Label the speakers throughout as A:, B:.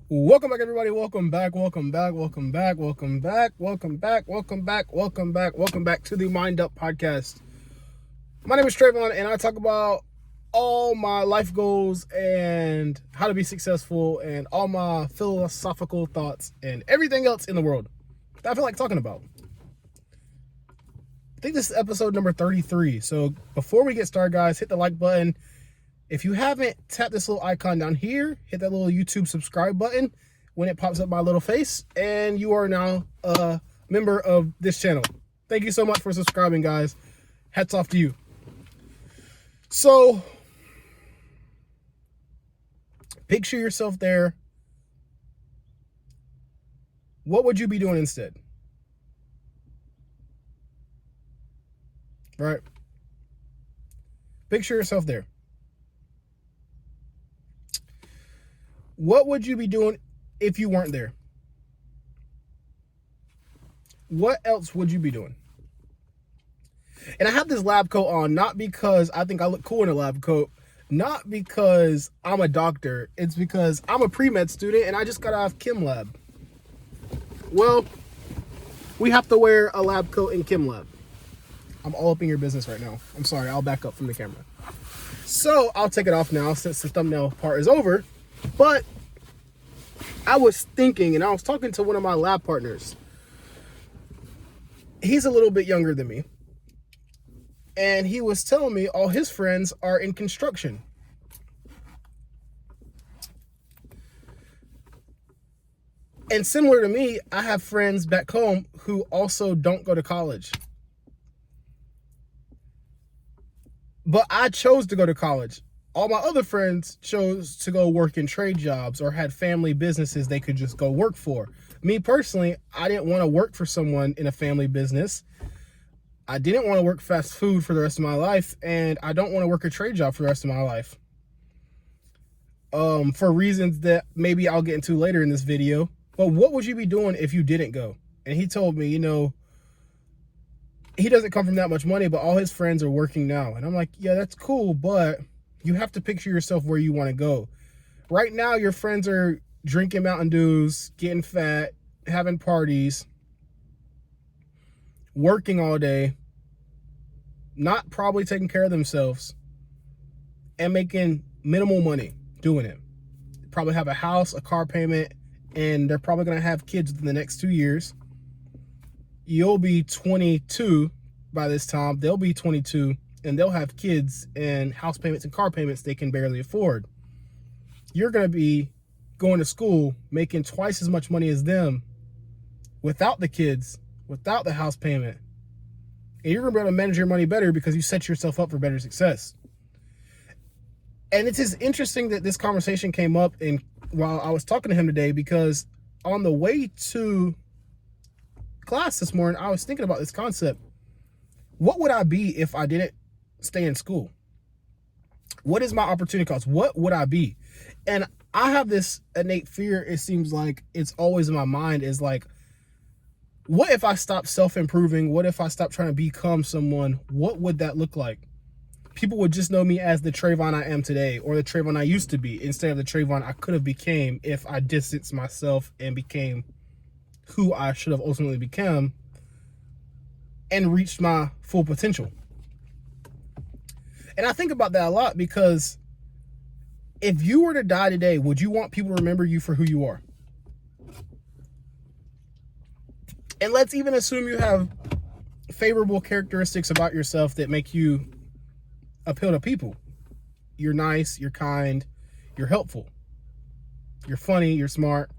A: Welcome back, everybody. Welcome back to the Mind Up Podcast. My name is Trayvon, and I talk about all my life goals and how to be successful and all my philosophical thoughts and everything else in the world that I feel like talking about. I think this is episode number 33. So before we get started, guys, hit the like button. If you haven't, tap this little icon down here, hit that little YouTube subscribe button when it pops up my little face, and you are now a member of this channel. Thank you so much for subscribing, guys. Hats off to you. So, picture yourself there. What would you be doing instead? Right? Picture yourself there. What would you be doing if you weren't there? What else would you be doing? And I have this lab coat on, not because I think I look cool in a lab coat, not because I'm a doctor. It's because I'm a pre-med student and I just got out of chem lab. Well, we have to wear a lab coat in chem lab. I'm all up in your business right now. I'm sorry, I'll back up from the camera. So I'll take it off now since the thumbnail part is over. But I was thinking, and I was talking to one of my lab partners. He's a little bit younger than me. And he was telling me all his friends are in construction. And similar to me, I have friends back home who also don't go to college. But I chose to go to college. All my other friends chose to go work in trade jobs or had family businesses they could just go work for. Me personally, I didn't want to work for someone in a family business. I didn't want to work fast food for the rest of my life, and I don't want to work a trade job for the rest of my life. For reasons that maybe I'll get into later in this video. But what would you be doing if you didn't go? And he told me, he doesn't come from that much money, but all his friends are working now. And I'm like, yeah, that's cool, but you have to picture yourself where you want to go. Right now, your friends are drinking Mountain Dews, getting fat, having parties, working all day, not probably taking care of themselves, and making minimal money doing it. Probably have a house, a car payment, and they're probably going to have kids within the next 2 years. You'll be 22 by this time. They'll be 22. And they'll have kids and house payments and car payments they can barely afford. You're going to be going to school, making twice as much money as them without the kids, without the house payment. And you're going to be able to manage your money better because you set yourself up for better success. And it is interesting that this conversation came up while I was talking to him today, because on the way to class this morning, I was thinking about this concept. What would I be if I didn't stay in school? What is my opportunity cost? What would I be? And I have this innate fear, it seems like it's always in my mind, is like, what if I stopped self-improving? What if I stopped trying to become someone? What would that look like? People would just know me as the Trayvon I am today, or the Trayvon I used to be, instead of the Trayvon I could have became if I distanced myself and became who I should have ultimately become and reached my full potential. And I think about that a lot, because if you were to die today, would you want people to remember you for who you are? And let's even assume you have favorable characteristics about yourself that make you appeal to people. You're nice, you're kind, you're helpful, you're funny, you're smart.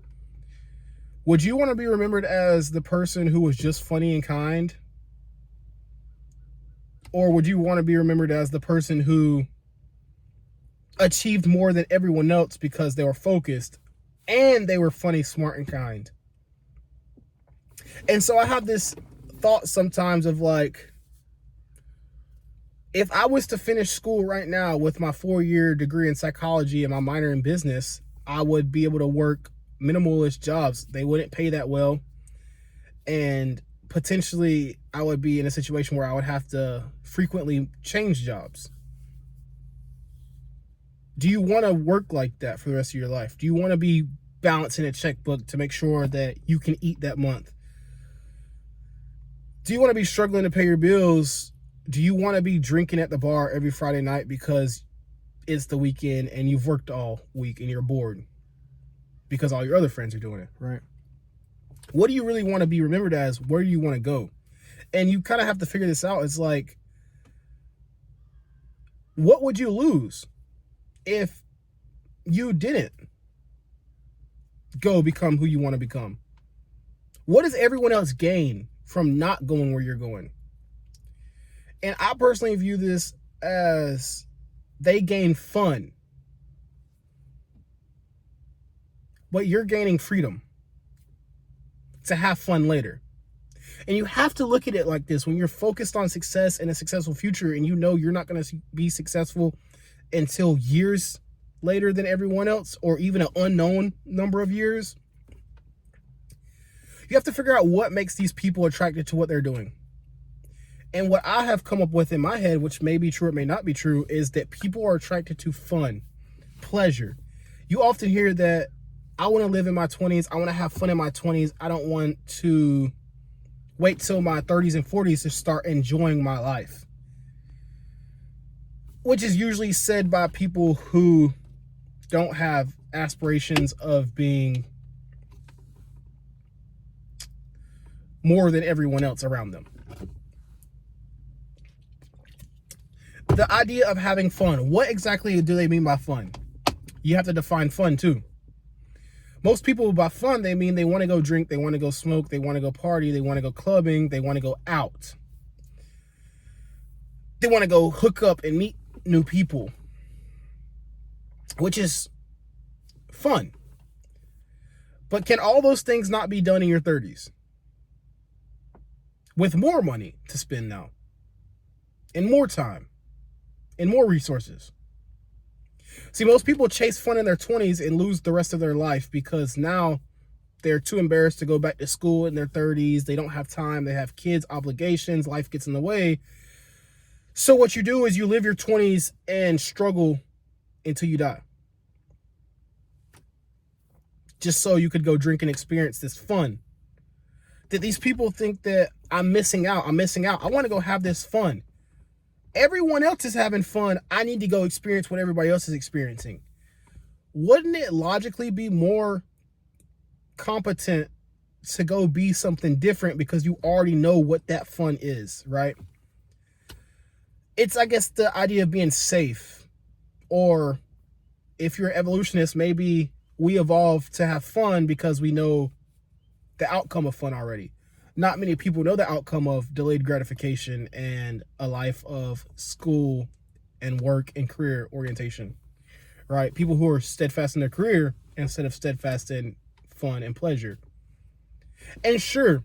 A: Would you want to be remembered as the person who was just funny and kind? Or would you want to be remembered as the person who achieved more than everyone else because they were focused and they were funny, smart, and kind? And so I have this thought sometimes of like, if I was to finish school right now with my 4-year degree in psychology and my minor in business, I would be able to work minimalist jobs. They wouldn't pay that well. And potentially I would be in a situation where I would have to frequently change jobs. Do you want to work like that for the rest of your life? Do you want to be balance in a checkbook to make sure that you can eat that month? Do you want to be struggling to pay your bills? Do you want to be drinking at the bar every Friday night because it's the weekend and you've worked all week and you're bored because all your other friends are doing it, right? What do you really want to be remembered as? Where do you want to go? And you kind of have to figure this out. It's like, what would you lose if you didn't go become who you want to become? What does everyone else gain from not going where you're going? And I personally view this as they gain fun, but you're gaining freedom to have fun later. And you have to look at it like this. When you're focused on success and a successful future, and you know you're not going to be successful until years later than everyone else, or even an unknown number of years, you have to figure out what makes these people attracted to what they're doing. And what I have come up with in my head, which may be true, it may not be true, is that people are attracted to fun, pleasure. You often hear that I want to live in my 20s. I want to have fun in my 20s. I don't want to wait till my 30s and 40s to start enjoying my life. Which is usually said by people who don't have aspirations of being more than everyone else around them. The idea of having fun. What exactly do they mean by fun? You have to define fun too. Most people by fun, they mean they want to go drink, they want to go smoke, they want to go party, they want to go clubbing, they want to go out. They want to go hook up and meet new people, which is fun. But can all those things not be done in your 30s? With more money to spend now, and more time, and more resources. See, most people chase fun in their 20s and lose the rest of their life because now they're too embarrassed to go back to school in their 30s. They don't have time. They have kids, obligations. Life gets in the way. So what you do is you live your 20s and struggle until you die. Just so you could go drink and experience this fun. That these people think that I'm missing out. I want to go have this fun. Everyone else is having fun. I need to go experience what everybody else is experiencing. Wouldn't it logically be more competent to go be something different because you already know what that fun is, right? It's, I guess, the idea of being safe. Or if you're an evolutionist, maybe we evolved to have fun because we know the outcome of fun already. Not many people know the outcome of delayed gratification and a life of school and work and career orientation, right? People who are steadfast in their career instead of steadfast in fun and pleasure. And sure,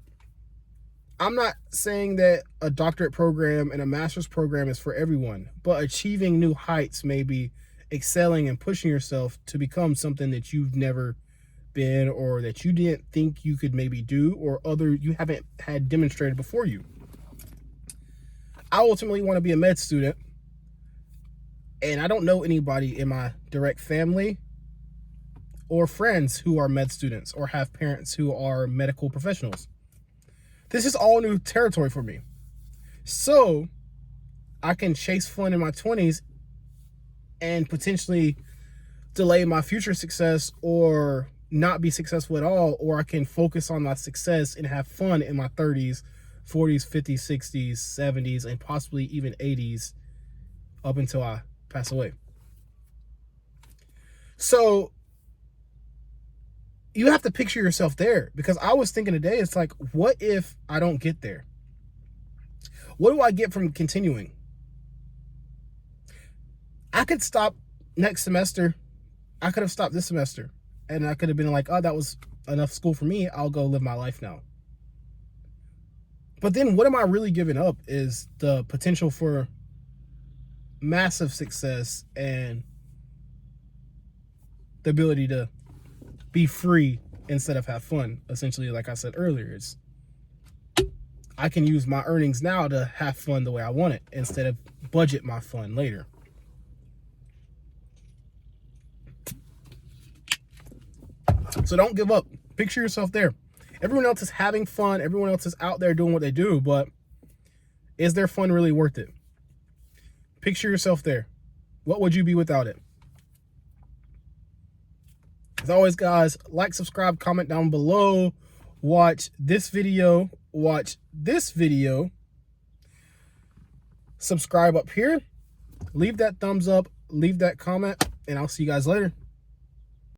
A: I'm not saying that a doctorate program and a master's program is for everyone, but achieving new heights, maybe excelling and pushing yourself to become something that you've never been, or that you didn't think you could maybe do, or you haven't had demonstrated before you. I ultimately want to be a med student, and I don't know anybody in my direct family or friends who are med students or have parents who are medical professionals. This is all new territory for me. So I can chase fun in my 20s and potentially delay my future success or not be successful at all, or I can focus on my success and have fun in my 30s, 40s, 50s, 60s, 70s, and possibly even 80s up until I pass away. So you have to picture yourself there, because I was thinking today, it's like, what if I don't get there? What do I get from continuing? I could stop next semester. I could have stopped this semester. And I could have been like, oh, that was enough school for me. I'll go live my life now. But then what am I really giving up is the potential for massive success and the ability to be free instead of have fun. Essentially, like I said earlier, I can use my earnings now to have fun the way I want it instead of budget my fun later. So So don't give up. Picture yourself there. Everyone else is having fun. Everyone else is out there doing what they do, but is their fun really worth it? Picture yourself there. What would you be without it? As always, guys, like, subscribe, comment down below. Watch this video. Watch this video. Subscribe up here. Leave that thumbs up. Leave that comment. And I'll see you guys later.